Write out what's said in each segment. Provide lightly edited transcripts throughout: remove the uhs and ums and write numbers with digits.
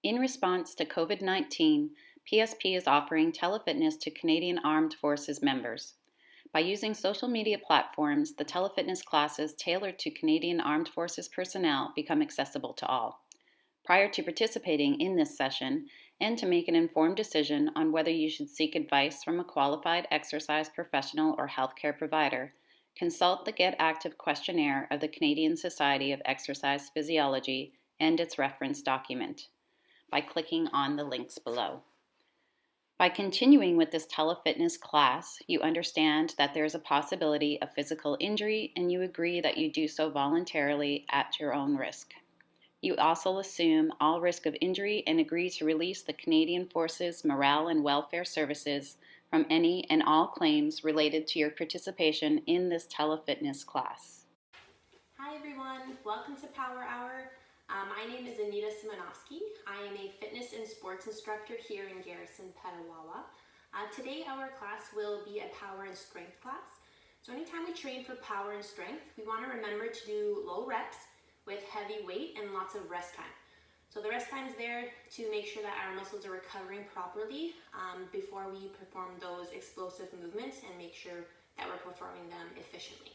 In response to COVID-19, PSP is offering telefitness to Canadian Armed Forces members. By using social media platforms, the telefitness classes tailored to Canadian Armed Forces personnel become accessible to all. Prior to participating in this session, and to make an informed decision on whether you should seek advice from a qualified exercise professional or healthcare provider, consult the Get Active questionnaire of the Canadian Society of Exercise Physiology and its reference document by clicking on the links below. By continuing with this telefitness class, you understand that there is a possibility of physical injury and you agree that you do so voluntarily at your own risk. You also assume all risk of injury and agree to release the Canadian Forces Morale and Welfare Services from any and all claims related to your participation in this telefitness class. Hi everyone, welcome to Power Hour. My name is Anita. I am a fitness and sports instructor here in Garrison, Petawawa. Today our class will be a power and strength class. So anytime we train for power and strength, we want to remember to do low reps with heavy weight and lots of rest time. So the rest time is there to make sure that our muscles are recovering properly before we perform those explosive movements and make sure that we're performing them efficiently.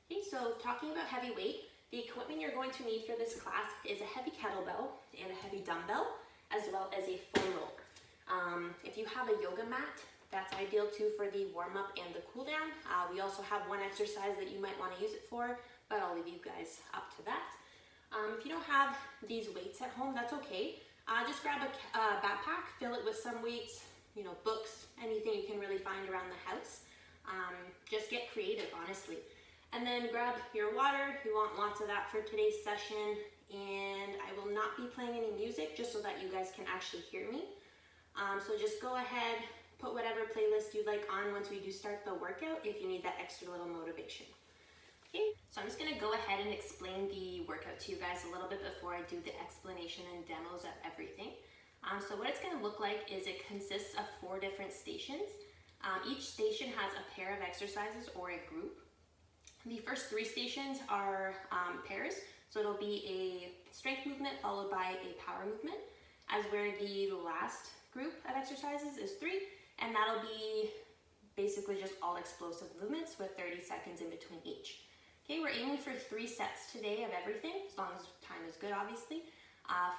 Okay, so talking about heavy weight, the equipment you're going to need for this class is a heavy kettlebell and a heavy dumbbell, as well as a foam roller. If you have a yoga mat, that's ideal too for the warm-up and the cool-down. We also have one exercise that you might want to use it for, but I'll leave you guys up to that. If you don't have these weights at home, that's okay. Just grab a backpack, fill it with some weights, books, anything you can really find around the house. Just get creative, honestly. And then grab your water. You want lots of that for today's session. And I will not be playing any music just so that you guys can actually hear me. So just go ahead, put whatever playlist you like on once we do start the workout if you need that extra little motivation. Okay, so I'm just going to go ahead and explain the workout to you guys a little bit before I do the explanation and demos of everything. So what it's going to look like is it consists of 4 different stations. Each station has a pair of exercises or a group. The first 3 stations are pairs, so it'll be a strength movement followed by a power movement, as where the last group of exercises is 3, and that'll be basically just all explosive movements with 30 seconds in between each. Okay, we're aiming for 3 sets today of everything, as long as time is good, obviously.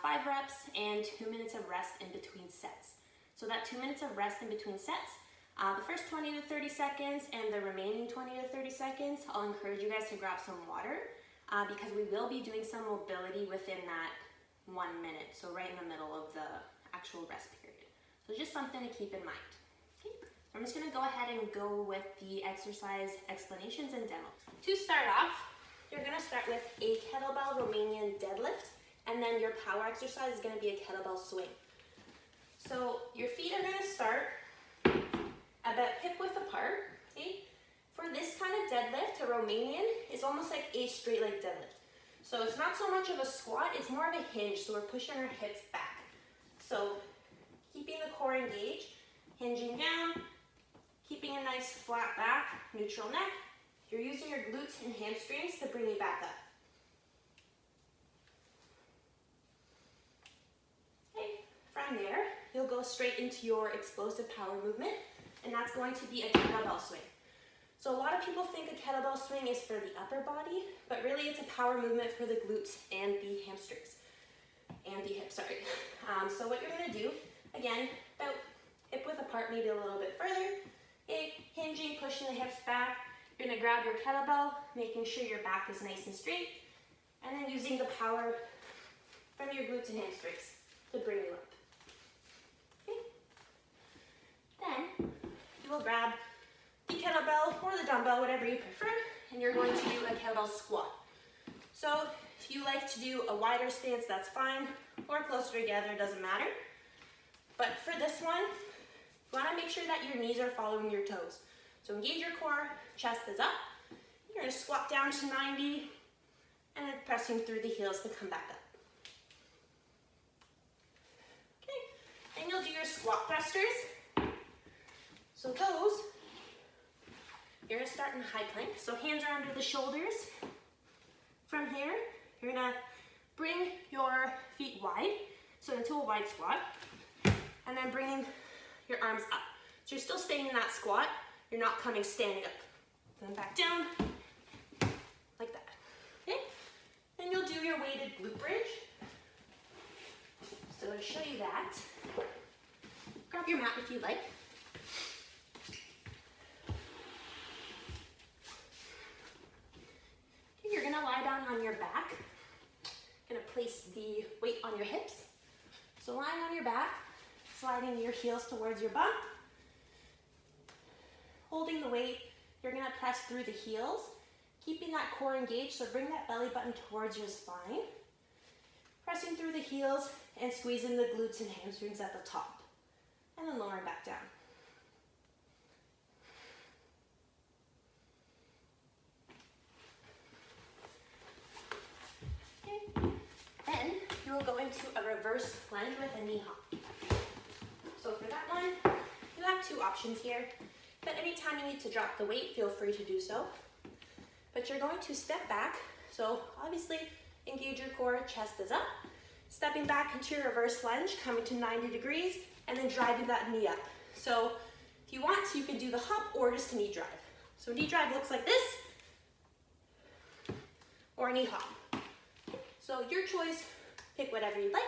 5 reps and 2 minutes of rest in between sets. So that 2 minutes of rest in between sets, the first 20 to 30 seconds and the remaining 20 to 30 seconds, I'll encourage you guys to grab some water because we will be doing some mobility within that 1 minute, so right in the middle of the actual rest period. So just something to keep in mind. Okay. I'm just going to go ahead and go with the exercise explanations and demos. To start off, you're going to start with a kettlebell Romanian deadlift, and then your power exercise is going to be a kettlebell swing. So your feet are going to start about hip width apart. Okay? For this kind of deadlift, a Romanian is almost like a straight leg deadlift. So it's not so much of a squat, it's more of a hinge, so we're pushing our hips back. So keeping the core engaged, hinging down, keeping a nice flat back, neutral neck. You're using your glutes and hamstrings to bring you back up. Okay, from there, you'll go straight into your explosive power movement, and that's going to be a kettlebell swing. So a lot of people think a kettlebell swing is for the upper body, but really it's a power movement for the glutes and the hamstrings, and the hips, sorry. So what you're gonna do, again, about hip width apart, maybe a little bit further, okay, hinging, pushing the hips back. You're gonna grab your kettlebell, making sure your back is nice and straight, and then using the power from your glutes and hamstrings to bring you up. Okay. Then you will grab the kettlebell or the dumbbell, whatever you prefer, and you're going to do a kettlebell squat. So if you like to do a wider stance, that's fine, or closer together, doesn't matter. But for this one, you want to make sure that your knees are following your toes. So engage your core, chest is up. You're going to squat down to 90, and then pressing through the heels to come back up. Okay, then you'll do your squat thrusters. So those, you're going to start in high plank. So hands are under the shoulders. From here, you're going to bring your feet wide So into a wide squat, and then bringing your arms up. So you're still staying in that squat, you're not coming standing up. Then back down, like that, okay? Then you'll do your weighted glute bridge. So to show you that, grab your mat if you like. Okay, you're gonna lie down on your back. Gonna place the weight on your hips. So lying on your back, sliding your heels towards your bum. Holding the weight, you're gonna press through the heels, keeping that core engaged, so bring that belly button towards your spine. Pressing through the heels and squeezing the glutes and hamstrings at the top. And then lowering back down. Okay. Then you will go into a reverse lunge with a knee hop. So for that one, you have two options here. But anytime you need to drop the weight, feel free to do so. But you're going to step back. So obviously engage your core, chest is up. Stepping back into your reverse lunge, coming to 90 degrees, and then driving that knee up. So if you want, you can do the hop or just a knee drive. So knee drive looks like this, or a knee hop. So your choice, pick whatever you like.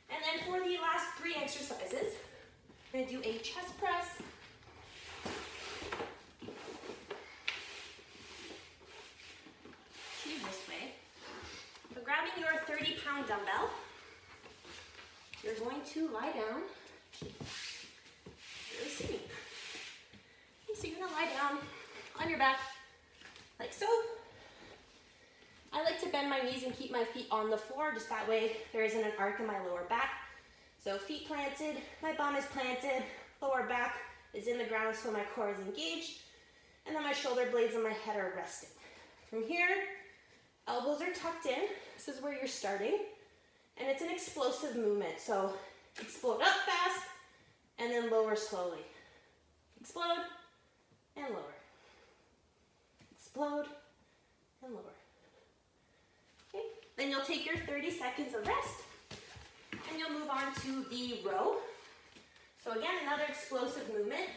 And then for the last three exercises, we're gonna do a chest press, this way. So grabbing your 30-pound dumbbell, you're going to lie down. Really see me. Okay, so you're gonna lie down on your back, like so. I like to bend my knees and keep my feet on the floor, just that way there isn't an arc in my lower back. So feet planted, my bum is planted, lower back is in the ground so my core is engaged, and then my shoulder blades and my head are resting. From here, elbows are tucked in. This is where you're starting. And it's an explosive movement. So explode up fast and then lower slowly. Explode and lower. Explode and lower. Okay. Then you'll take your 30 seconds of rest and you'll move on to the row. So again, another explosive movement.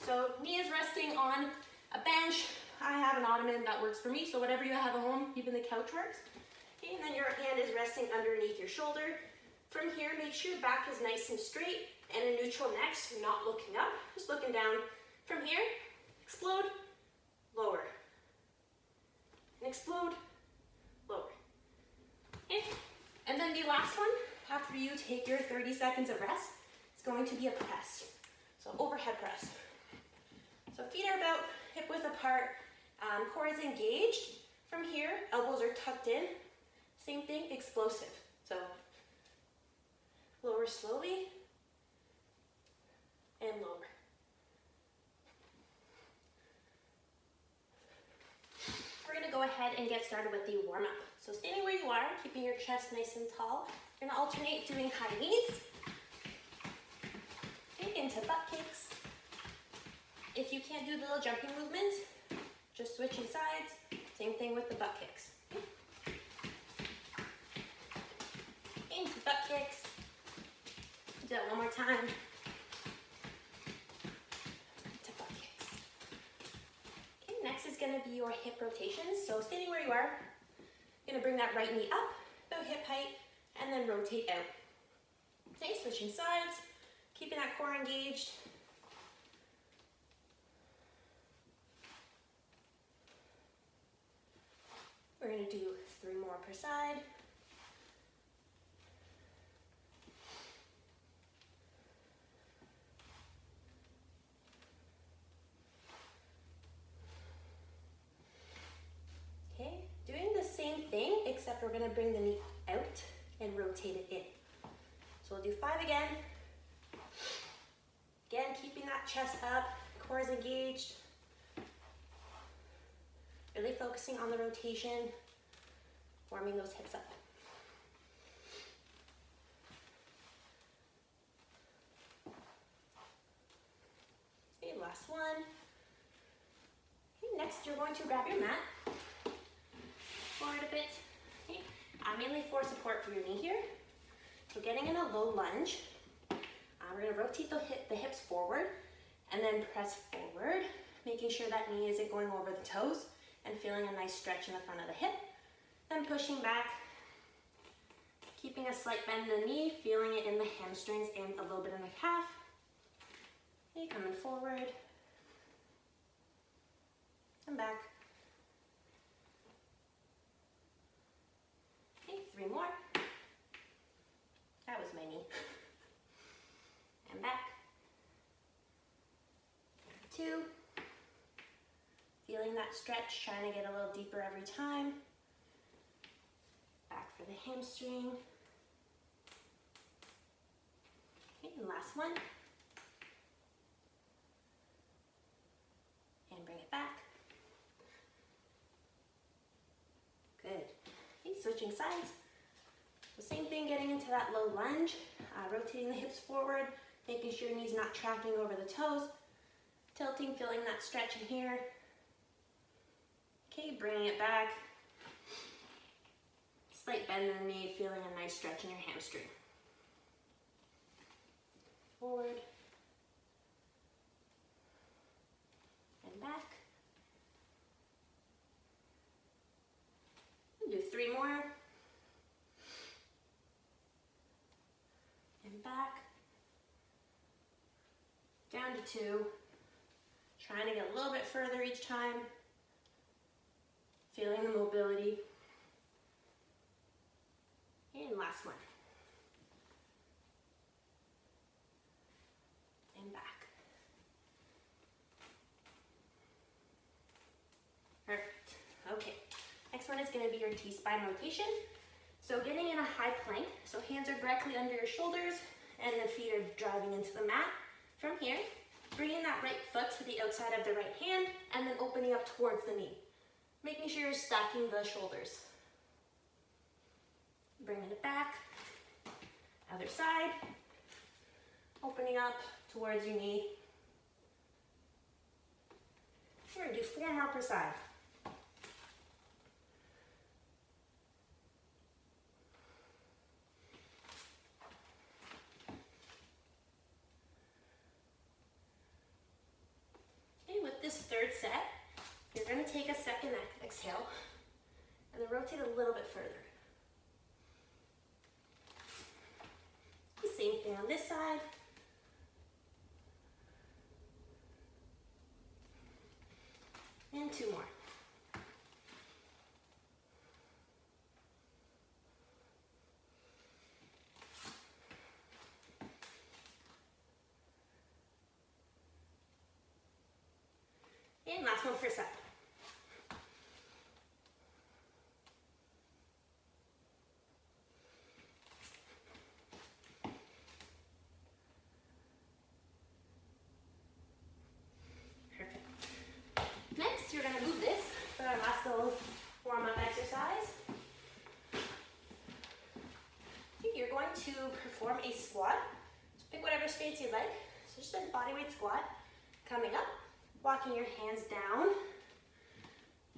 So knee is resting on a bench. I have an ottoman that works for me, so whatever you have at home, even the couch works. Okay, and then your hand is resting underneath your shoulder. From here, make sure your back is nice and straight and a neutral neck, so you're not looking up, just looking down. From here, explode, lower. And explode, lower. Okay, and then the last one, after you take your 30 seconds of rest, is going to be a press. So overhead press. So feet are about hip width apart. Core is engaged. From here, elbows are tucked in. Same thing, explosive. So lower slowly and lower. We're gonna go ahead and get started with the warm-up. So standing where you are, keeping your chest nice and tall. You're gonna alternate doing high knees, okay, into butt kicks. If you can't do the little jumping movements, just switching sides. Same thing with the butt kicks. Into butt kicks. Do that one more time. To butt kicks. Okay, next is gonna be your hip rotations. So standing where you are, you're gonna bring that right knee up, about hip height, and then rotate out. Okay, switching sides, keeping that core engaged. We're gonna do 3 more per side. Okay, doing the same thing, except we're gonna bring the knee out and rotate it in. So we'll do 5 again. Again, keeping that chest up, core is engaged. Really focusing on the rotation, warming those hips up. Okay, last one. Okay, next you're going to grab your mat, forward a bit, okay, mainly for support through your knee here. So getting in a low lunge, we're gonna rotate the hips forward and then press forward, making sure that knee isn't going over the toes and feeling a nice stretch in the front of the hip. Then pushing back, keeping a slight bend in the knee, feeling it in the hamstrings and a little bit in the calf. Okay, coming forward and back. Okay, 3 more. That was my knee. And back. 2. Feeling that stretch, trying to get a little deeper every time. Back for the hamstring. Okay, and last one. And bring it back. Good. Okay, switching sides. The same thing, getting into that low lunge, rotating the hips forward, making sure your knee's not tracking over the toes, tilting, feeling that stretch in here. Okay, bringing it back. Slight bend in the knee, feeling a nice stretch in your hamstring. Forward. And back. We'll do 3 more. And back. Down to 2. Trying to get a little bit further each time. Feeling the mobility. And last one. And back. Perfect. Okay. Next one is going to be your T-spine rotation. So getting in a high plank. So hands are directly under your shoulders and the feet are driving into the mat. From here, bringing that right foot to the outside of the right hand and then opening up towards the knee. Making sure you're stacking the shoulders. Bringing it back. Other side. Opening up towards your knee. We're going to do 4 more per side. Okay, with this third set, you're going to take a second exhale and then rotate a little bit further. The same thing on this side. And 2 more. And last one for set. Perfect. Next, you're going to move this for our last little warm-up exercise. You're going to perform a squat. So pick whatever stance you'd like. So just a bodyweight squat. Coming up, walking your hands down,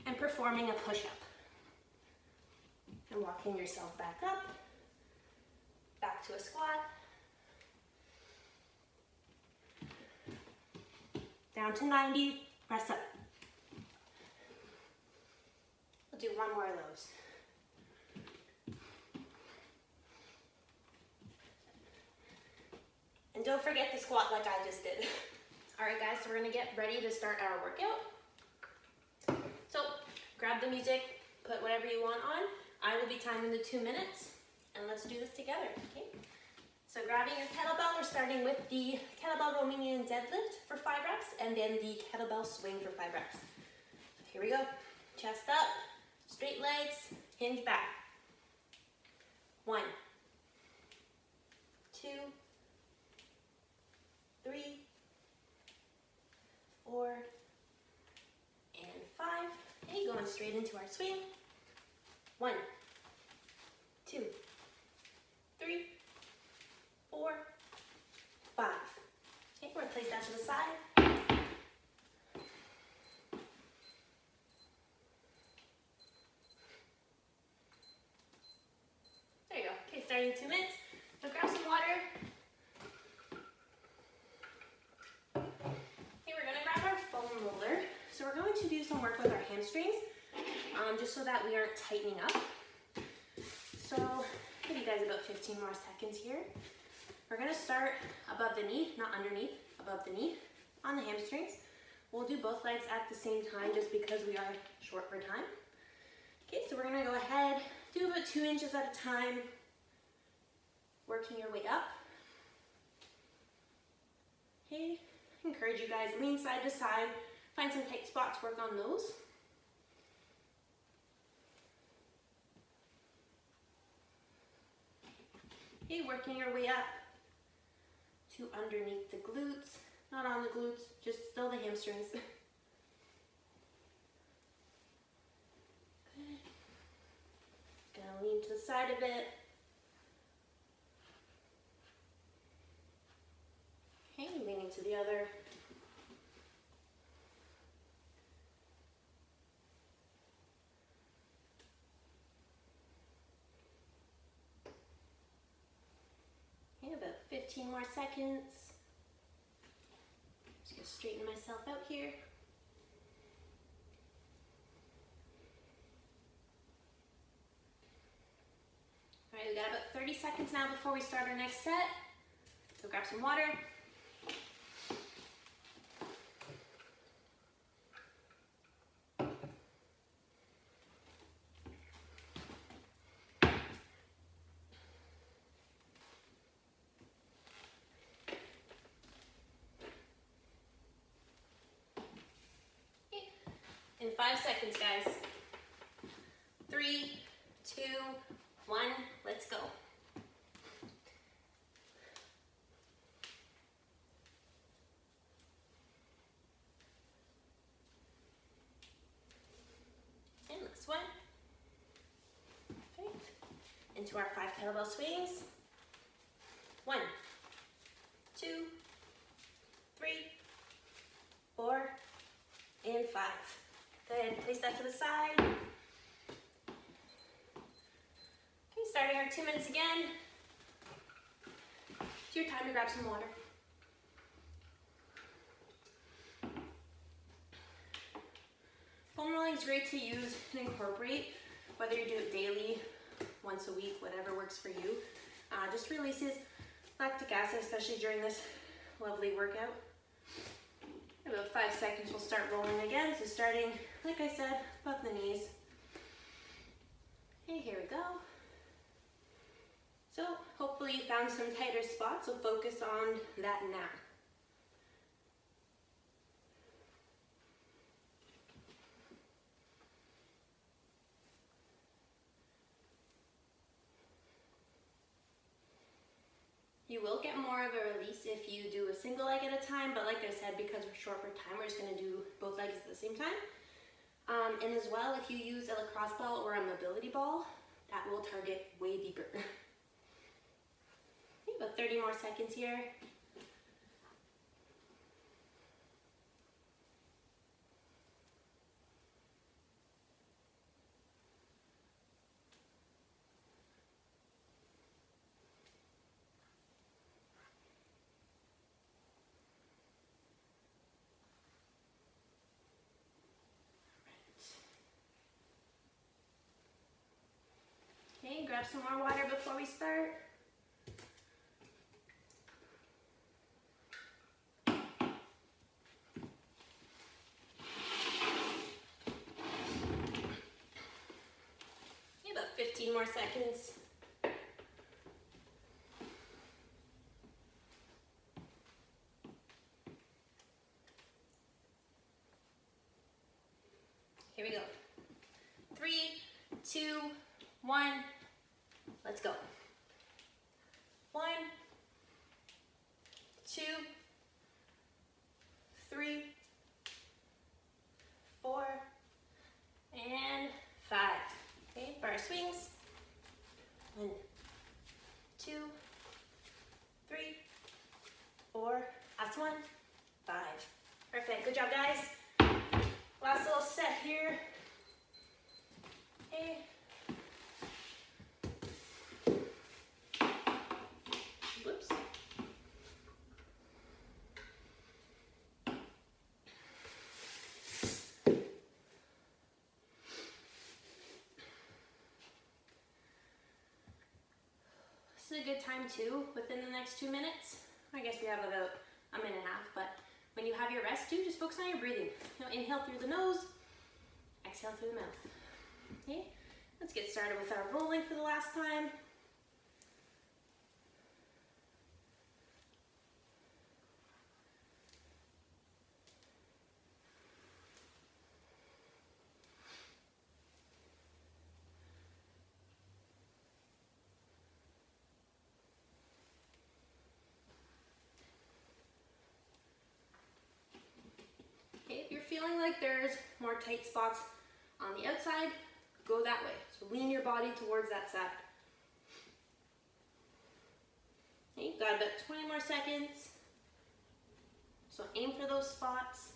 and performing a push-up. And walking yourself back up, back to a squat, down to 90, press up. We'll do 1 more of those. And don't forget to squat like I just did. All right, guys, so we're gonna get ready to start our workout. So grab the music, put whatever you want on. I will be timing the 2 minutes, and let's do this together, okay? So grabbing your kettlebell, we're starting with the kettlebell Romanian deadlift for 5 reps, and then the kettlebell swing for 5 reps. Here we go. Chest up, straight legs, hinge back. 1, 2, 3, 4, and 5. Okay, going straight into our swing. 1, 2, 3, 4, 5. Okay, we're gonna place that to the side. There you go. starting 2 minutes. So grab some water. Okay, we're gonna grab our foam roller. So we're going to do some work with our hamstrings, just so that we aren't tightening up. So give you guys about 15 more seconds here. We're gonna start above the knee, not underneath, above the knee, on the hamstrings. We'll do both legs at the same time just because we are short for time. Okay, so we're gonna go ahead, do about 2 inches at a time, working your way up. Okay, encourage you guys, lean side to side, find some tight spots, work on those. Okay, working your way up to underneath the glutes, not on the glutes, just still the hamstrings. Good. Gonna lean to the side a bit. Okay, leaning to the other. Okay, about 15 more seconds. Just gonna straighten myself out here. All right, we got about 30 seconds now before we start our next set. So grab some water. In 5 seconds, guys. 3, 2, 1, let's go. And last one. Perfect. Into our 5 kettlebell swings. 1, 2, 3, 4, and 5. Good, place that to the side. Okay, starting our 2 minutes again. It's your time to grab some water. Foam rolling is great to use and incorporate, whether you do it daily, once a week, whatever works for you. Just releases lactic acid, especially during this lovely workout. In about 5 seconds, we'll start rolling again. So starting, like I said, above the knees. Okay, here we go. So hopefully you found some tighter spots, so focus on that now. You will get more of a release if you do a single leg at a time, but like I said, because we're short for time, we're just gonna do both legs at the same time. And as well, if you use a lacrosse ball or a mobility ball, that will target way deeper. Okay, about 30 more seconds here. Okay, grab some more water before we start. Okay, about 15 more seconds. Here we go. 3, 2, 1. Let's go. 1, 2, 3, 4, and 5. Okay, for our swings. 1, 2, 3, 4. Last one. 5. Perfect. Good job, guys. Last little set here. Okay. This is a good time too, within the next 2 minutes. I guess we have about a minute and a half, but when you have your rest too, just focus on your breathing. Inhale through the nose, exhale through the mouth. Okay, let's get started with our rolling for the last time. Okay, if you're feeling like there's more tight spots on the outside, go that way. So lean your body towards that side. Okay, got about 20 more seconds. So aim for those spots.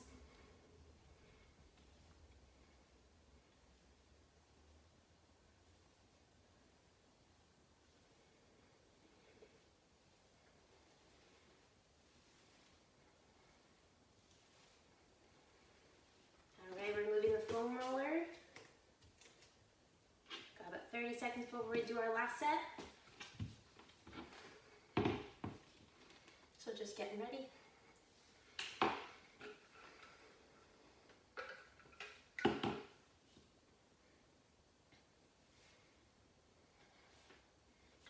Alright, we're moving the foam roller. Got about 30 seconds before we do our last set. So just getting ready.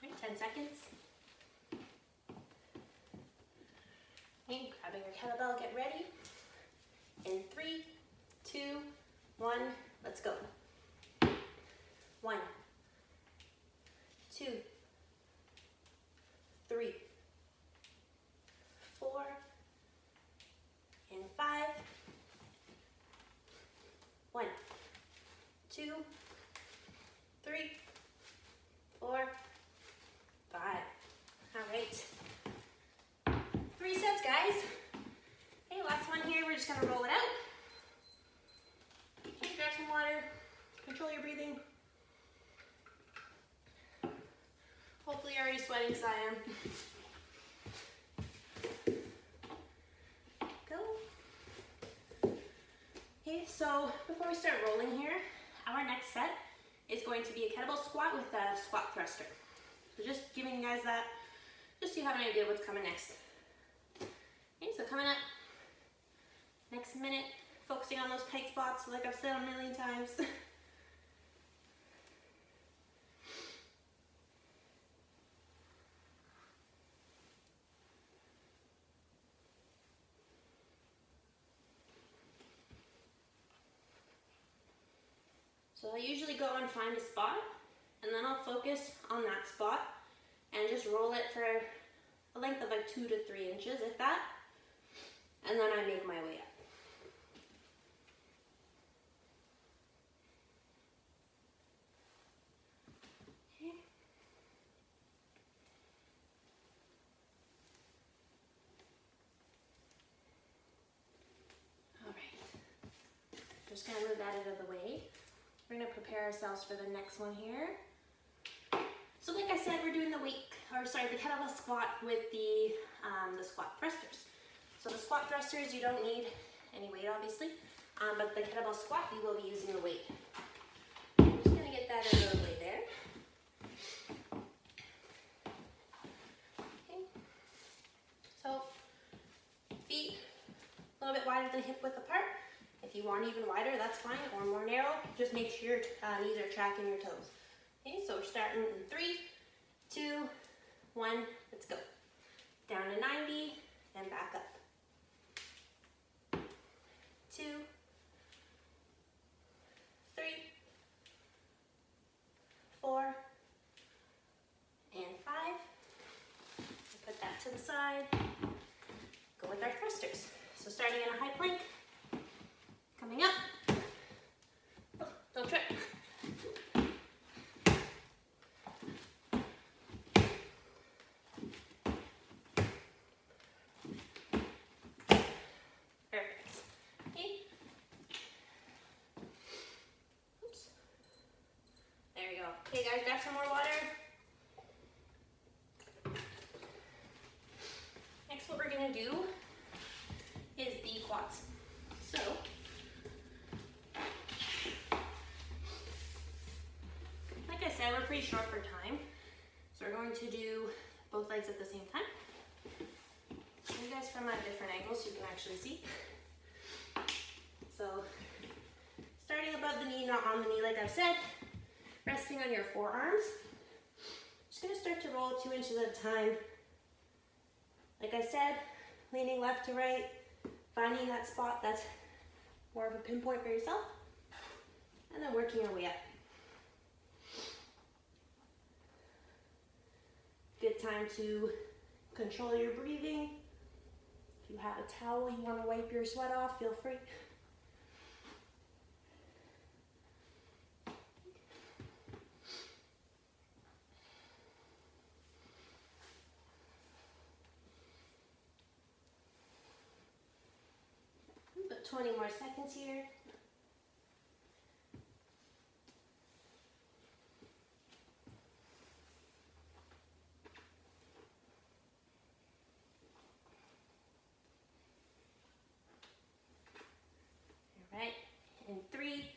Alright, 10 seconds. Okay, grabbing your kettlebell, get ready. In 3, 2, 1, let's go. 1, 2, 3, 4, and 5. 1, 2, 3, 4, 5. All right. 3 sets, guys. Okay, last one here. We're just gonna roll it out. Okay, grab some water. Control your breathing. Hopefully you're already sweating, because I am. Go. Okay, so before we start rolling here, our next set is going to be a kettlebell squat with a squat thruster. So just giving you guys that, just so you have an idea what's coming next. Okay, so coming up, next minute, focusing on those tight spots like I've said a million times. So I usually go and find a spot, and then I'll focus on that spot and just roll it for a length of like 2 to 3 inches, if that, and then I make my way up. Okay. All right. Just gonna move that out of the way. We're gonna prepare ourselves for the next one here. So like I said, we're doing the kettlebell squat with the squat thrusters. So the squat thrusters, you don't need any weight, obviously, but the kettlebell squat, you will be using the weight. I'm just gonna get that out of the way there. Okay. So feet a little bit wider than hip width apart. If you want even wider, that's fine, or more narrow. Just make sure your knees are tracking your toes. Okay, so we're starting in 3, 2, 1, let's go. Down to 90, and back up. 2, 3, 4, and 5. Put that to the side. Go with our thrusters. So starting in a high plank, coming up. Oh, don't trip. Perfect. Okay. Oops. There we go. Okay, guys, grab some more water. Next, what we're gonna do is the quads. So, like I said, we're pretty short for time. So So we're going to do both legs at the same time. You guys from a different angle so you can actually see. So starting above the knee, not on the knee like I've said, resting on your forearms. Just gonna start to roll 2 inches at a time. Like I said, leaning left to right, finding that spot that's more of a pinpoint for yourself, and then working your way up. Good time to control your breathing. If you have a towel you want to wipe your sweat off, feel free. About 20 more seconds here. All right, in 3,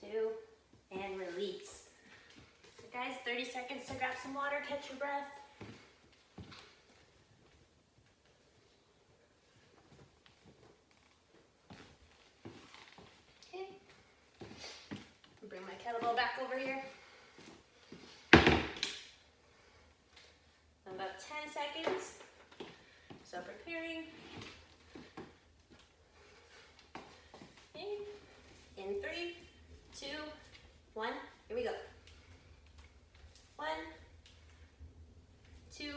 2, and release. So guys, 30 seconds to grab some water, catch your breath. Okay, bring my kettlebell back over here. About 10 seconds, so preparing. Okay. In 3, 2, 1, here we go. 1, 2,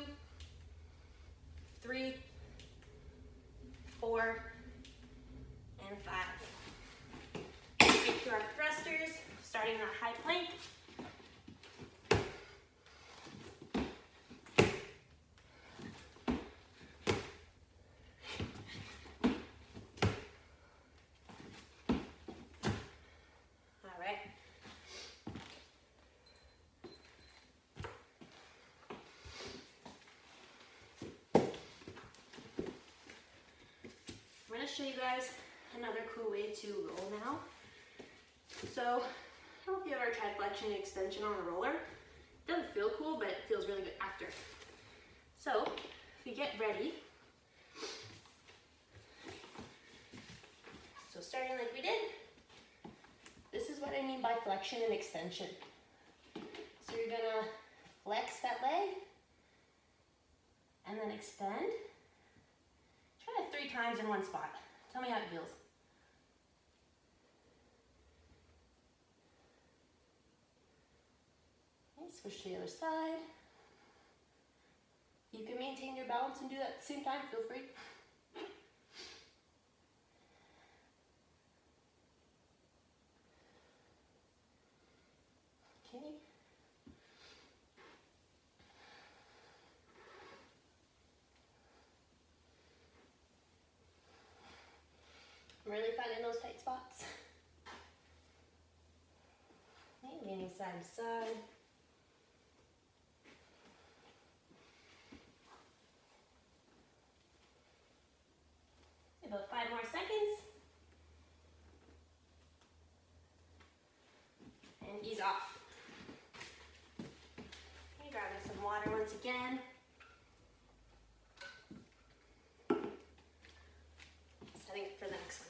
3, 4, and 5. Take to our thrusters, starting in our high plank. I'm going to show you guys another cool way to roll now. So, I don't know if you ever tried flexion and extension on a roller. It doesn't feel cool, but it feels really good after. So, if we get ready, so starting like we did, this is what I mean by flexion and extension. So you're going to flex that leg, and then extend. Try it 3 times in one spot. Tell me how it feels. Okay, switch to the other side. You can maintain your balance and do that at the same time, feel free. Okay. I'm really finding those tight spots. Okay, leaning side to side. About 5 more seconds. And ease off. Okay, grabbing some water once again. Setting it for the next one.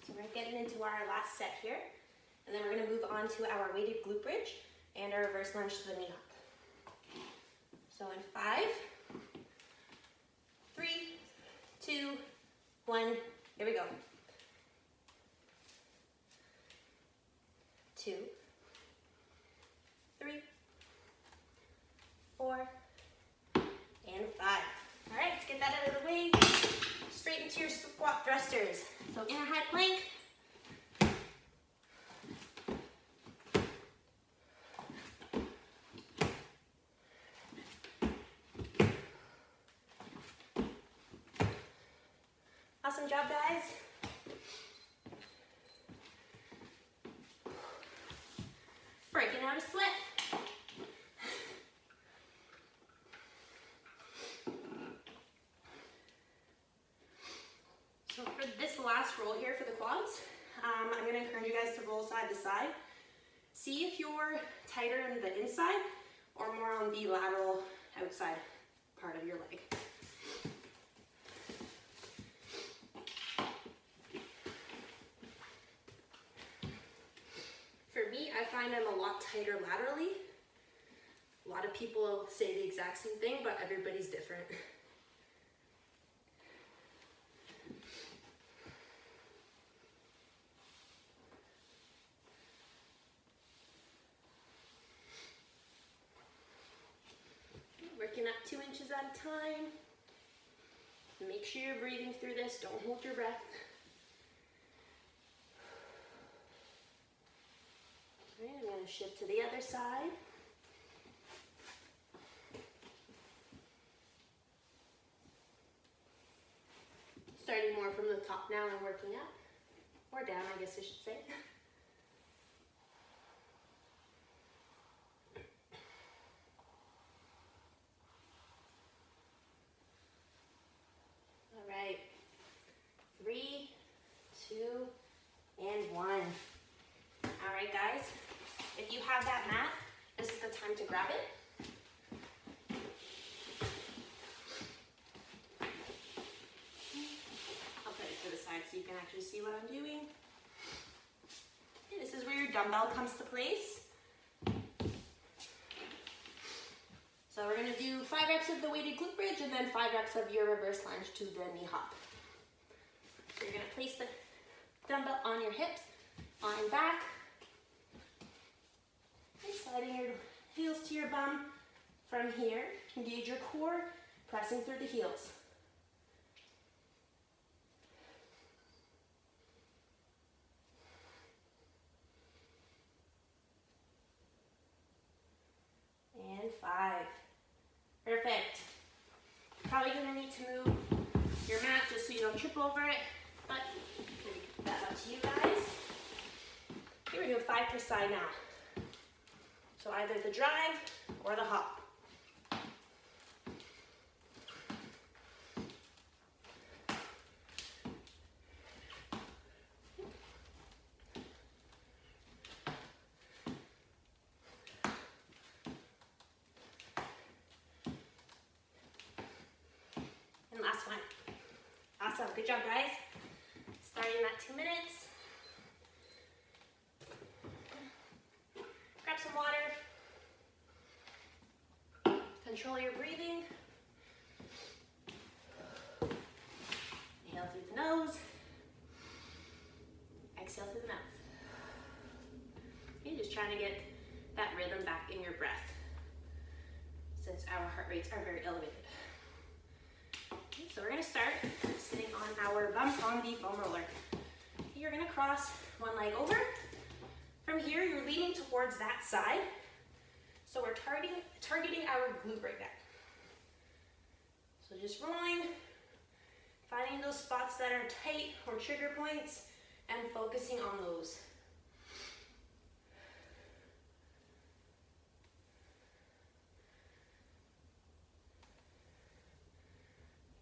So we're getting into our last set here. And then we're going to move on to our weighted glute bridge and our reverse lunge to the knee hop. So in 5, 3, 2, 1, here we go. 2, 3, 4, and 5. All right, let's get that out of the way. Straight into your squat thrusters. So inner high plank. Awesome job, guys. Breaking out a sweat. So for this last roll here for the quads, I'm going to encourage you guys to roll side to side. See if you're tighter in the inside or more on the lateral outside part of your leg. For me, I find I'm a lot tighter laterally. A lot of people say the exact same thing, but everybody's different. Working up 2 inches at a time. Make sure you're breathing through this. Don't hold your breath. All right, I'm going to shift to the other side. Starting more from the top now and working up. Or down, I guess I should say. All right. 3, 2, and 1. All right, guys. If you have that mat, this is the time to grab it. I'll put it to the side so you can actually see what I'm doing. Okay, this is where your dumbbell comes to place. So we're going to do 5 reps of the weighted glute bridge and then 5 reps of your reverse lunge to the knee hop. So you're going to place the dumbbell on your hips, lying back, and sliding your heels to your bum. From here, engage your core, pressing through the heels. And 5. Perfect. Probably going to need to move your mat just so you don't trip over it, but that's up to you guys. Here we're doing 5 per side now. So either the drive or the hop. And last one. Awesome, good job guys. Starting at 2 minutes. Grab some water. Control your breathing. Inhale through the nose. Exhale through the mouth. You're just trying to get that rhythm back in your breath since our heart rates are very elevated. Okay, so we're going to start sitting on our bum on the foam roller. You're going to cross one leg over. From here, you're leaning towards that side. So we're targeting our glute right now. So just rolling, finding those spots that are tight or trigger points and focusing on those.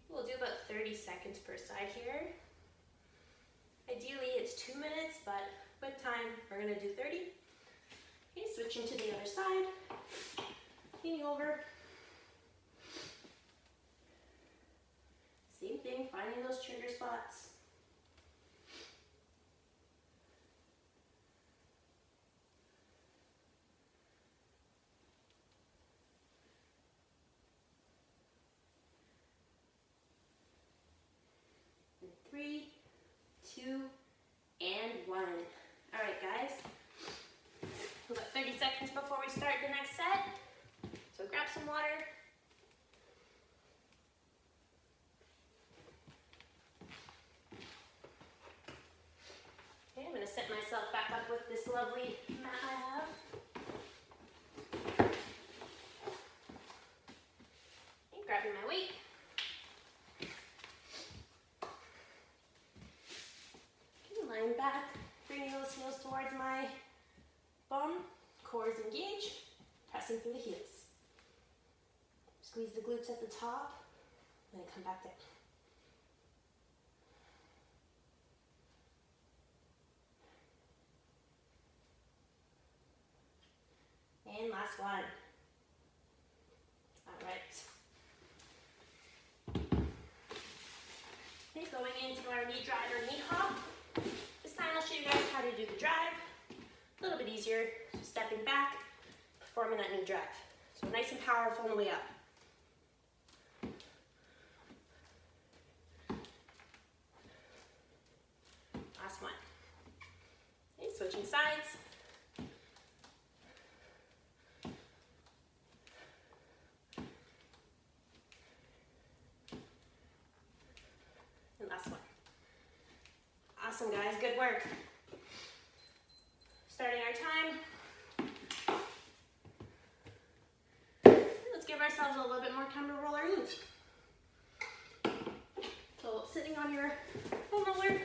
We'll do about 30 seconds per side here. Ideally it's 2 minutes, but with time we're going to do 30. Okay, switching to the other side, leaning over. Same thing, finding those trigger spots. And 3, 2, and 1. All right, guys. About 30 seconds before we start the next set. So grab some water. Okay, I'm going to set myself back up with this lovely mat I have. Okay, grabbing my weight. Okay, lying back, bringing those heels towards my bum, core is engaged, pressing through the heels. Squeeze the glutes at the top, then come back down. Okay, going into our knee drive or knee hop. This time I'll show you guys how to do the drive. A little bit easier, stepping back, performing that knee drive. So nice and powerful on the way up. Last one. Okay, switching sides. And last one. Awesome, guys, good work. Starting our time. Let's give ourselves a little bit more time to roll our glutes. So sitting on your foam roller,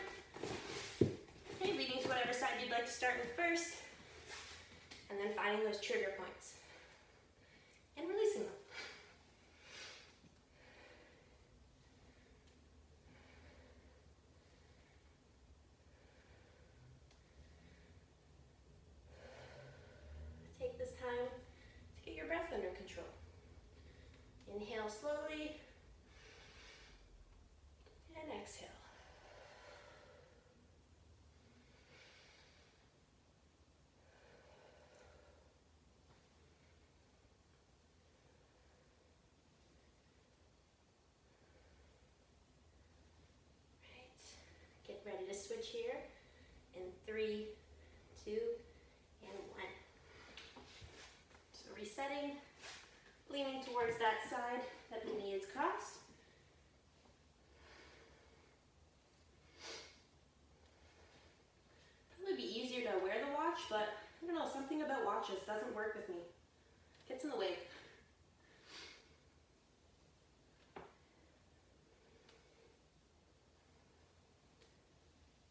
okay, leading to whatever side you'd like to start with first, and then finding those trigger points and releasing them. Take this time to get your breath under control. Inhale slowly, and exhale. Right, get ready to switch here in 3, 2, and 1. So resetting, leaning towards that side that the knee is crossed. Probably be easier to wear the watch, but I don't know, something about watches doesn't work with me. Gets in the way.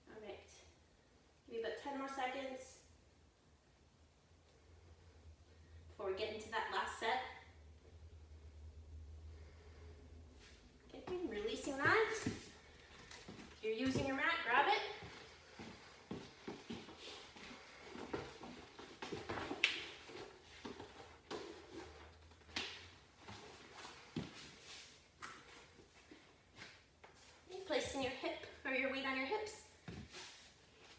All right, give me about 10 more seconds before we get into that last set. Okay, releasing that. If you're using your mat, grab it. Placing your hip or your weight on your hips.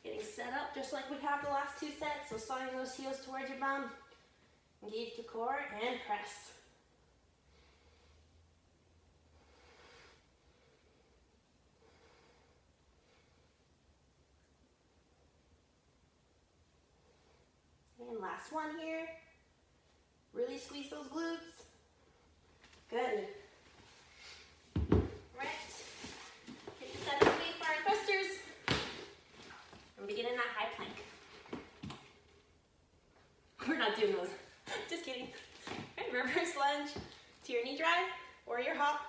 Getting set up just like we have the last 2 sets. So sliding those heels towards your bum. Engage the core and press. And last one here. Really squeeze those glutes. Good. Right. Get the set up for our thrusters. And begin in that high plank. We're not doing those. Just kidding. Right, reverse lunge to your knee drive or your hop.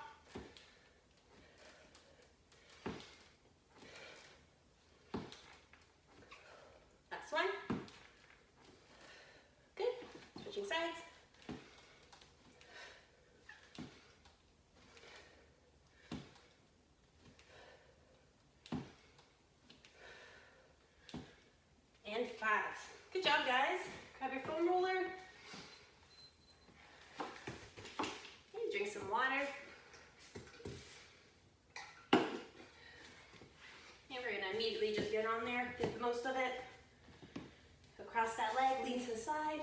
Last one. Good. Switching sides. And 5. Good job, guys. Grab your foam roller. And drink some water. And we're gonna immediately just get on there, get the most of it. Across that leg, lean to the side.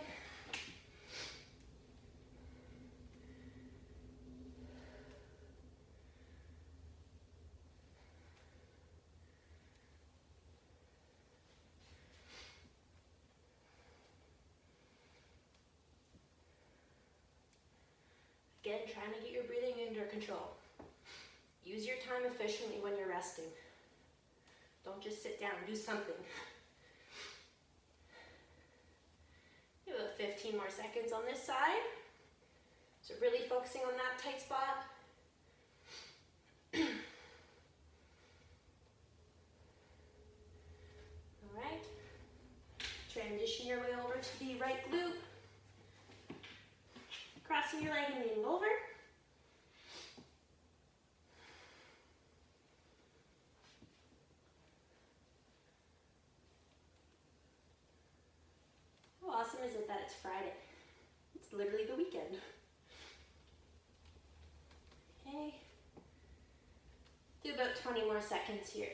Again, trying to get your breathing under control. Use your time efficiently when you're resting. Don't just sit down, do something. You have 15 more seconds on this side. So really focusing on that tight spot. All right. Transition your way over to the right glute. Crossing your leg and leaning over. How awesome is it that it's Friday? It's literally the weekend. Okay. Do about 20 more seconds here.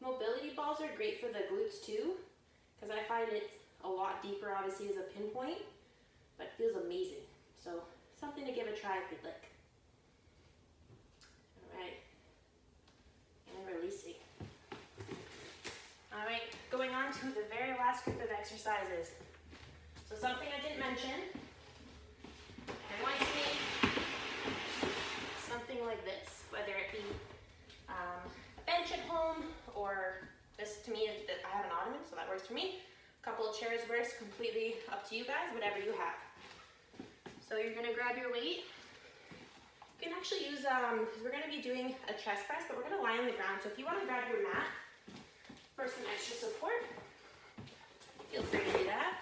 Mobility balls are great for the glutes too, because I find it a lot deeper, obviously, as a pinpoint, but it feels amazing. So something to give a try if you'd like. All right, and releasing. All right, going on to the very last group of exercises. So something I didn't mention, I want to be something like this, whether it be a bench at home, or this to me, I have an ottoman, so that works for me. A couple of chairs works, completely up to you guys, whatever you have. So you're gonna grab your weight. You can actually use, because we're gonna be doing a chest press, but we're gonna lie on the ground. So if you wanna grab your mat for some extra support, feel free to do that.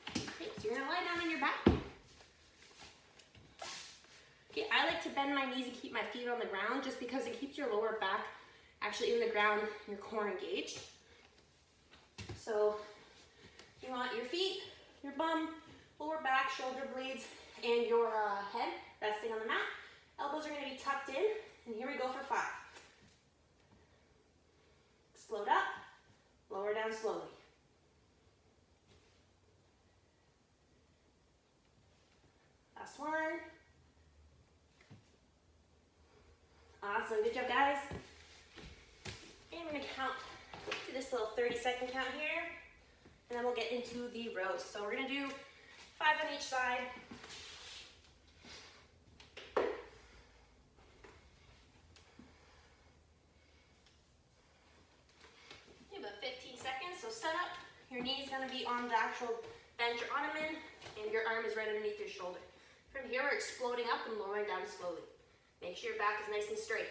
Okay, so you're gonna lie down on your back. Okay, I like to bend my knees and keep my feet on the ground just because it keeps your lower back actually in the ground, your core engaged. So you want your feet, your bum, lower back, shoulder blades, and your head resting on the mat. Elbows are going to be tucked in, and here we go for 5. Explode up, lower down slowly. Last one. Awesome, good job guys. And I'm going to count, do this little 30-second count here, and then we'll get into the rows. So we're going to do 5 on each side. About 15 seconds, so set up. Your knee is going to be on the actual bench or ottoman, and your arm is right underneath your shoulder. From here, we're exploding up and lowering down slowly. Make sure your back is nice and straight.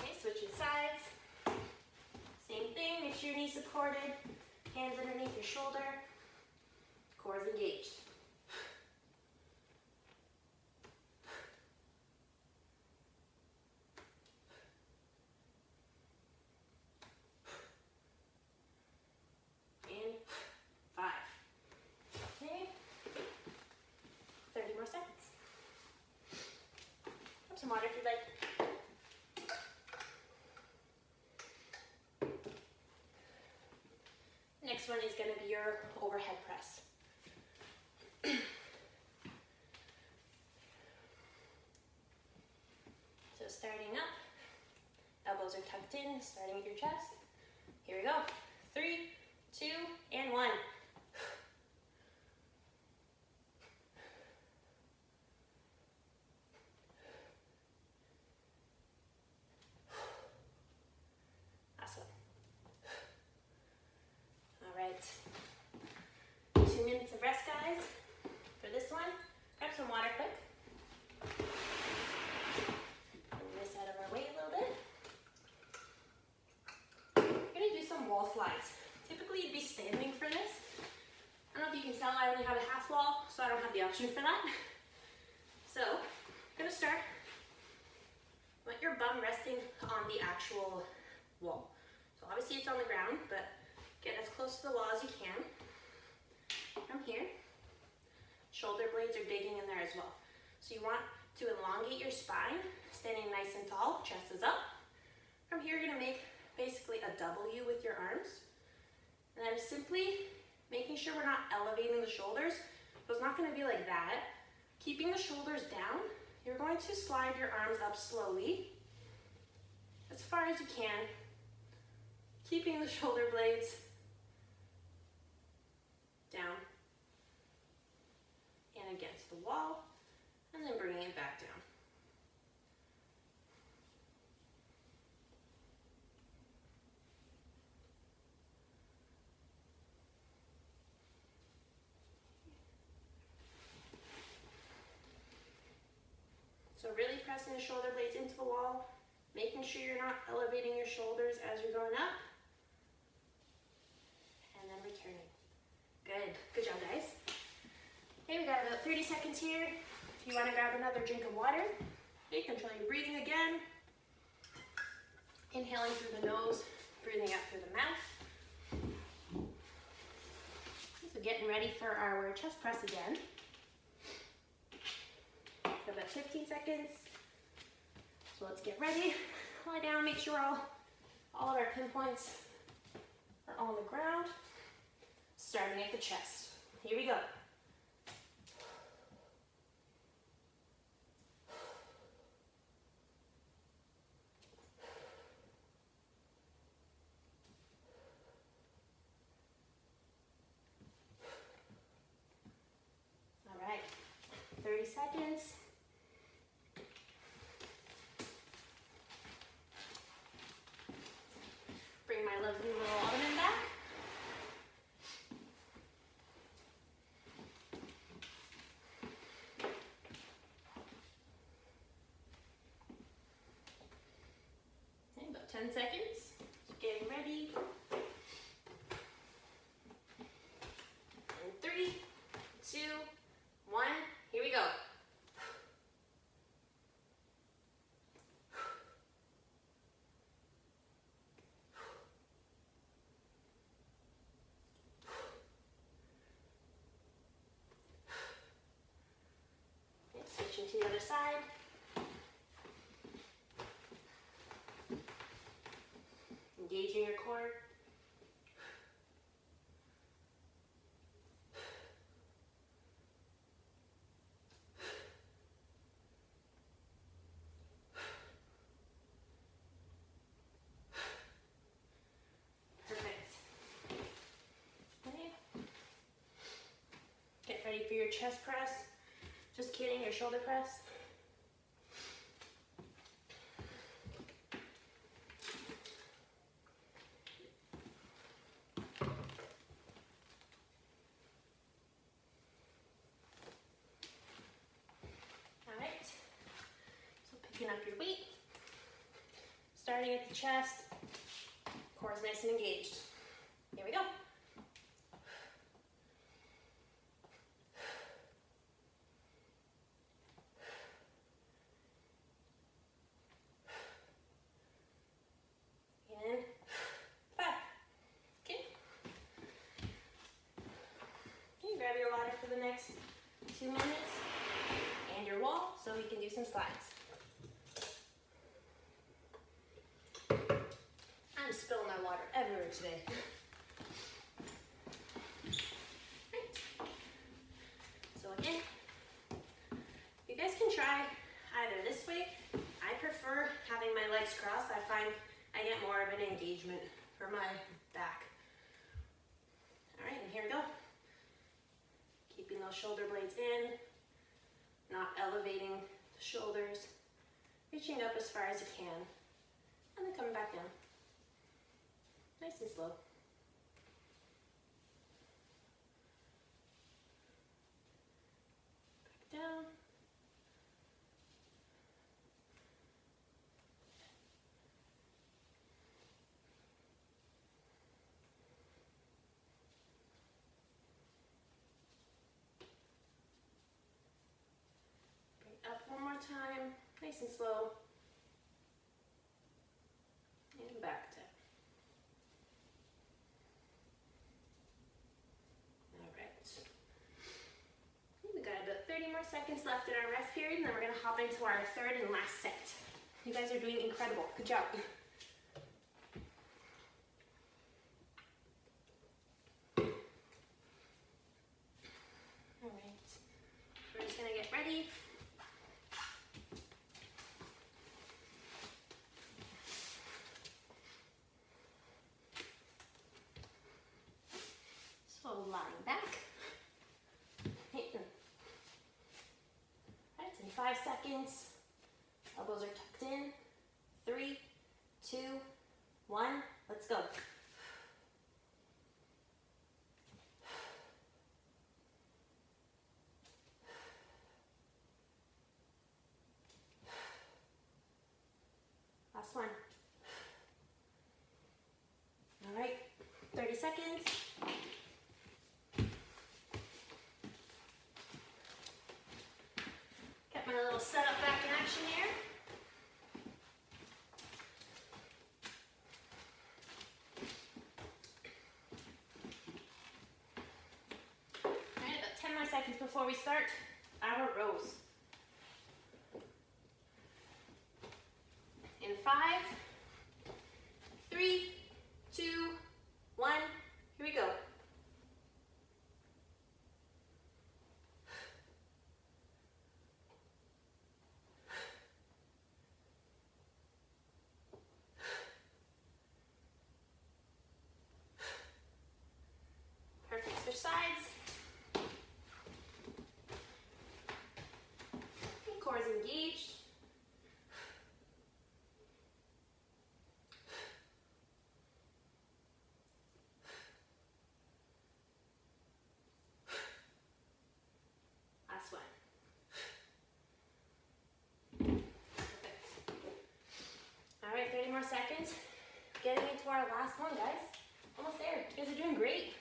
Okay, switching sides. Same thing, make sure your knees supported, hands underneath your shoulder, core is engaged. And 5. Okay, 30 more seconds. Have some water if you'd like. Next one is going to be your overhead press. So starting up, elbows are tucked in, starting with your chest. Here we go. 3, 2, and 1. Awesome. All right. 2 minutes of rest, guys. For this one, grab some water quick. Move this out of our way a little bit. We're going to do some wall slides. Typically, you'd be standing for this. I don't know if you can tell, I only have a half wall, so I don't have the option for that. So, I'm going to start. Want your bum resting on the actual wall. So obviously it's on the ground, but get as close to the wall as you can. From here, shoulder blades are digging in there as well. So you want to elongate your spine, standing nice and tall, chest is up. From here, you're going to make basically a W with your arms. And then simply making sure we're not elevating the shoulders. So it's not going to be like that. Keeping the shoulders down, you're going to slide your arms up slowly, as far as you can, keeping the shoulder blades down and against the wall, and then bringing it back down. So really pressing the shoulder blades into the wall, making sure you're not elevating your shoulders as you're going up, and then returning. Good, good job guys. Okay, we got about 30 seconds here. If you want to grab another drink of water, okay, control your breathing again. Inhaling through the nose, breathing out through the mouth. So getting ready for our chest press again. About 15 seconds. So let's get ready. Lie down, make sure all of our pinpoints are on the ground. Starting at the chest. Here we go. All right, 30 seconds. Bring my lovely little ottoman back. Okay, about 10 seconds. Just getting ready. And 3, 2, 1. Here we go. Switching to the other side. Engaging your core. Perfect. Okay. Get ready for your chest press. Just kidding, your shoulder press. All right, so picking up your weight, starting at the chest, core is nice and engaged. Here we go. And 5. Okay. Okay, grab your water for the next 2 minutes and your wall so we can do some slides. I'm spilling my water everywhere today. Right. So again, you guys can try either this way. I prefer having my legs crossed. I find I get more of an engagement for my back. All right, and here we go. Keeping those shoulder blades in, not elevating the shoulders, reaching up as far as you can, and then coming back down. Nice and slow. Back down. Up one more time, nice and slow, and back down. All right. We got about 30 more seconds left in our rest period, and then we're gonna hop into our third and last set. You guys are doing incredible, good job. All right, we're just gonna get ready. So lying back. Alright, in 5 seconds. Elbows are tucked in. 3, 2, 1. Let's go. Last one. All right, 30 seconds. And a little setup back in action here. Alright, about 10 more seconds before we start our rows. In 5, 3, 2, 1, here we go. Perfect, switch sides. And core is engaged. Last one. Perfect. All right, 30 more seconds. Getting into our last one, guys. Almost there. You guys are doing great.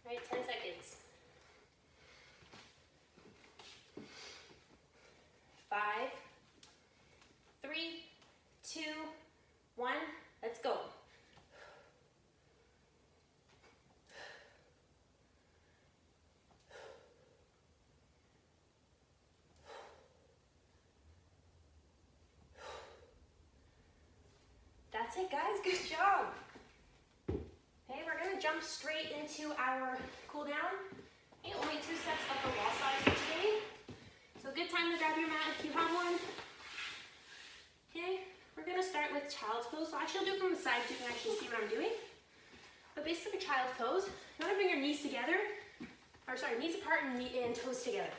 All right, 10 seconds. 5, 3, 2, 1, let's go. That's it, guys, good job. Okay, we're gonna jump straight into our cool down. Okay, only 2 sets of the wall size for today. So good time to grab your mat if you have one. Okay, we're gonna start with child's pose. So actually I'll do it from the side so you can actually see what I'm doing. But basically child's pose, you wanna bring your knees together, or sorry, knees apart and toes together.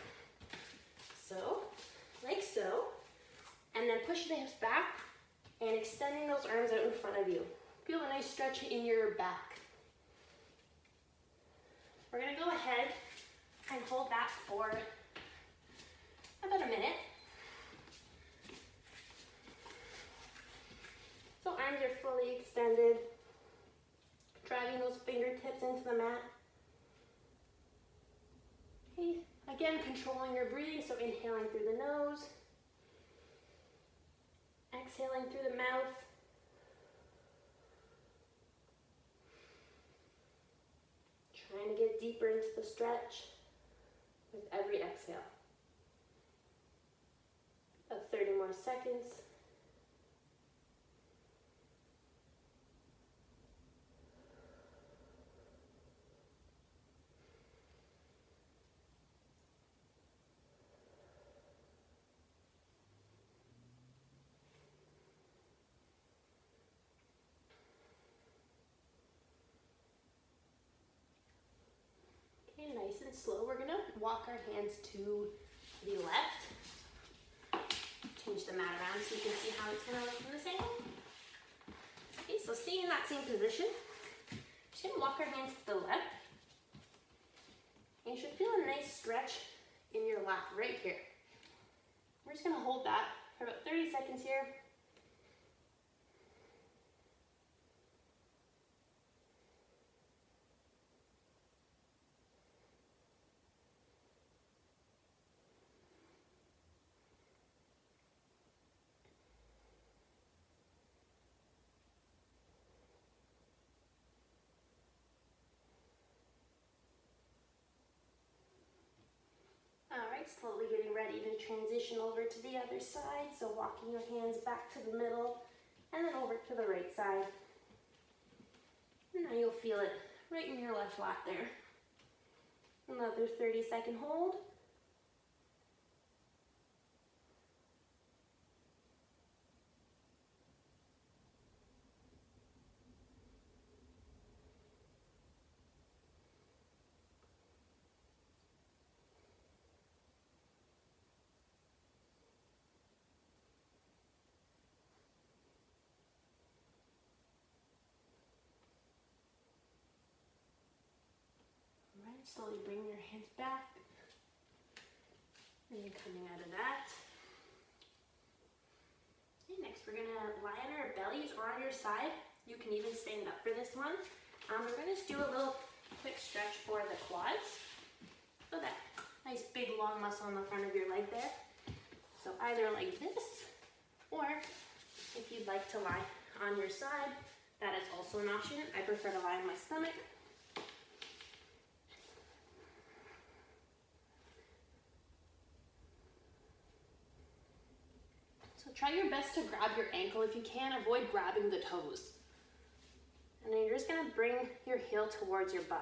So, like so, and then push the hips back and extending those arms out in front of you. Feel a nice stretch in your back. We're gonna go ahead and hold that for about a minute. So arms are fully extended, dragging those fingertips into the mat. Okay, again, controlling your breathing, so inhaling through the nose, exhaling through the mouth. Trying to get deeper into the stretch with every exhale. About 30 more seconds. Okay, nice and slow. We're gonna walk our hands to the left. Change the mat around so you can see how it's gonna look from this angle. Okay, so stay in that same position. Just gonna walk our hands to the left. And you should feel a nice stretch in your lat right here. We're just gonna hold that for about 30 seconds here. Alright, slowly getting ready to transition over to the other side. So walking your hands back to the middle and then over to the right side. And now you'll feel it right in your left lat there. Another 30-second hold. Slowly bring your hands back. And you're coming out of that. your bellies or on your side. You can even stand up for this one. We're going to do a little quick stretch for the quads. So that nice big long muscle on the front of your leg there. So either like this, or if you'd like to lie on your side, that is also an option. I prefer to lie on my stomach. So try your best to grab your ankle. If you can, avoid grabbing the toes. And then you're just gonna bring your heel towards your bum.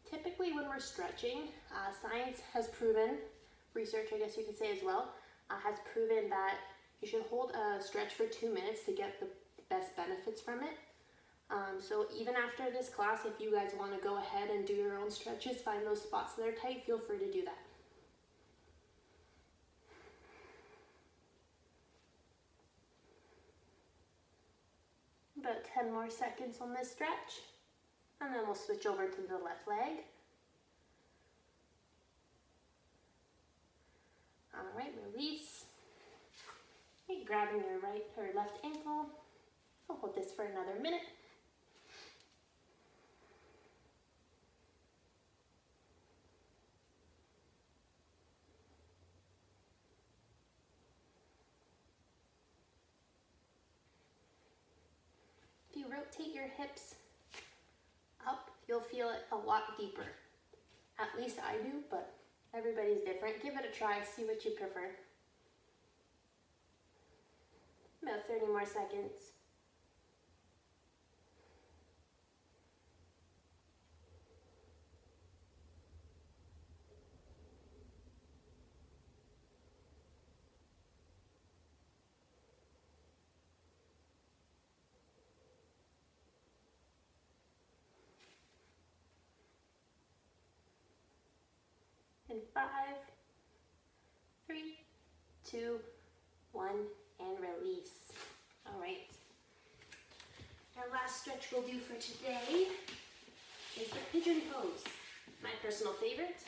Typically when we're stretching, science has proven, research I guess you could say as well, has proven that you should hold a stretch for 2 minutes to get the best benefits from it. So even after this class, if you guys want to go ahead and do your own stretches, find those spots that are tight, feel free to do that. About 10 more seconds on this stretch, and then we'll switch over to the left leg. All right, release. Okay, grabbing your right or left ankle. I'll hold this for another minute. If you rotate your hips up, you'll feel it a lot deeper. At least I do, but everybody's different. Give it a try, see what you prefer. About 30 more seconds. In 5, 3, 2, 1, and release. All right. Our last stretch we'll do for today is the pigeon pose, my personal favorite.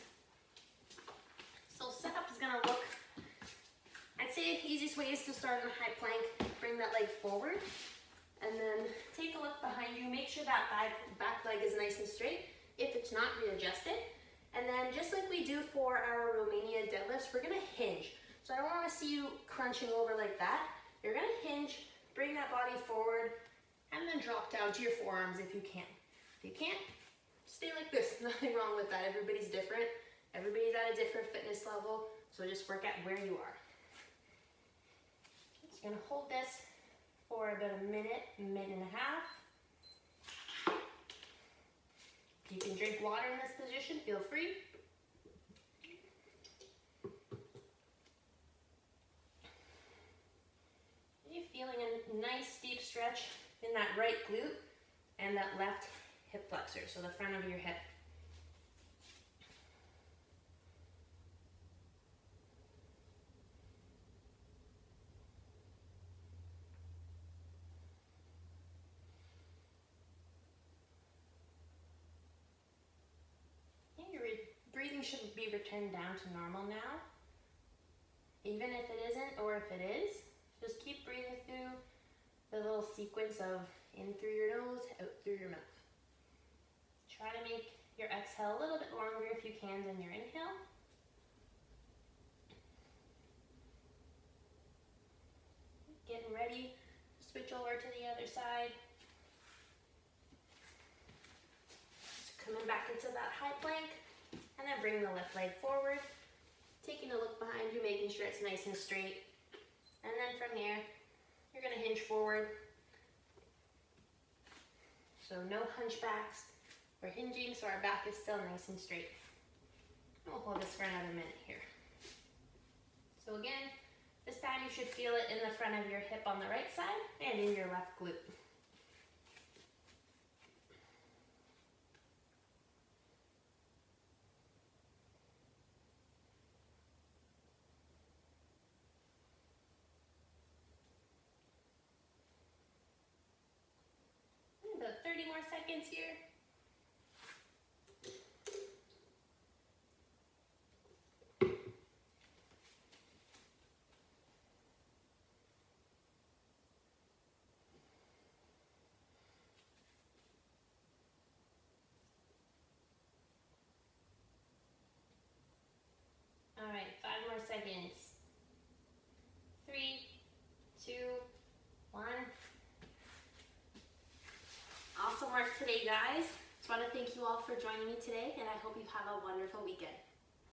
So setup is gonna look, I'd say the easiest way is to start in a high plank, bring that leg forward, and then take a look behind you. Make sure that back leg is nice and straight. If it's not, readjust it. And then just like we do for our Romania deadlifts, we're gonna hinge. So I don't wanna see you crunching over like that. You're gonna hinge, bring that body forward, and then drop down to your forearms if you can. If you can't, stay like this. Nothing wrong with that. Everybody's different. Everybody's at a different fitness level. So just work at where you are. Just gonna hold this for about a minute, minute and a half. You can drink water in this position, feel free. You're feeling a nice deep stretch in that right glute and that left hip flexor, so the front of your hip. Breathing should be returned down to normal now. Even if it isn't, or if it is, just keep breathing through the little sequence of in through your nose, out through your mouth. Try to make your exhale a little bit longer if you can than your inhale. Getting ready to switch over to the other side. Just coming back into that high plank. And then bring the left leg forward, taking a look behind you, making sure it's nice and straight. And then from here, you're gonna hinge forward. So no hunchbacks. We're hinging so our back is still nice and straight. We'll hold this for another minute here. So again, this time you should feel it in the front of your hip on the right side and in your left glute. 30 more seconds here. All right, 5 more seconds. 3, 2, 1. Awesome work today, guys. Just want to thank you all for joining me today, and I hope you have a wonderful weekend.